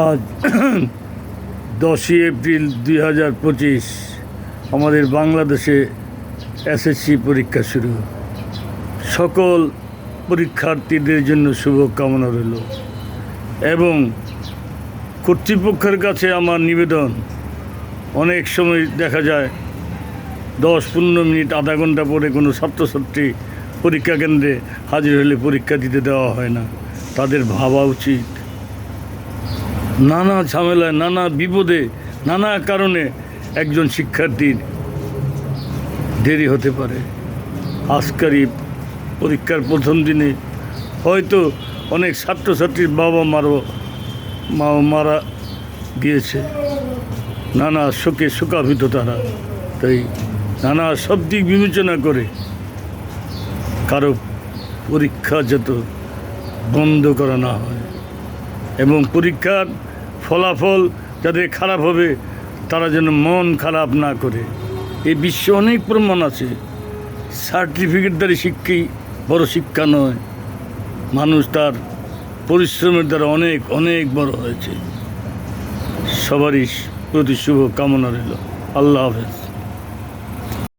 আজ 10ই এপ্রিল 2025 আমাদের বাংলাদেশে এসএসসি পরীক্ষা শুরু। সকল পরীক্ষার্থীদের জন্য শুভকামনা রইল এবং কর্তৃপক্ষের কাছে আমার নিবেদন, অনেক সময় দেখা যায় 10-15 মিনিট আধা ঘন্টা পরে কোনো ছাত্রছাত্রী পরীক্ষা কেন্দ্রে হাজির হলে পরীক্ষা দিতে দেওয়া হয় না। তাদের ভাবা উচিত, নানা ঝামেলায়, নানা বিপদে, নানা কারণে একজন শিক্ষার্থীর দেরি হতে পারে। আজকারই পরীক্ষার প্রথম দিনে হয়তো অনেক ছাত্রছাত্রীর বাবা মারা গিয়েছে, নানা শোকে শোকাভিত তারা। তাই নানা সব দিক বিবেচনা করে কারো পরীক্ষা যত বন্ধ করা না হয় এবং পরীক্ষার ফলাফল যাদের খারাপ হবে তারা যেন মন খারাপ না করে। এই বিশ্বে অনেক প্রমাণ আছে, সার্টিফিকেট দ্বারা শিক্ষাই বড় শিক্ষা নয়, মানুষ তার পরিশ্রমের দ্বারা অনেক অনেক বড় হয়েছে। সবারই প্রতি শুভ কামনা রইল। আল্লাহ হাফেজ।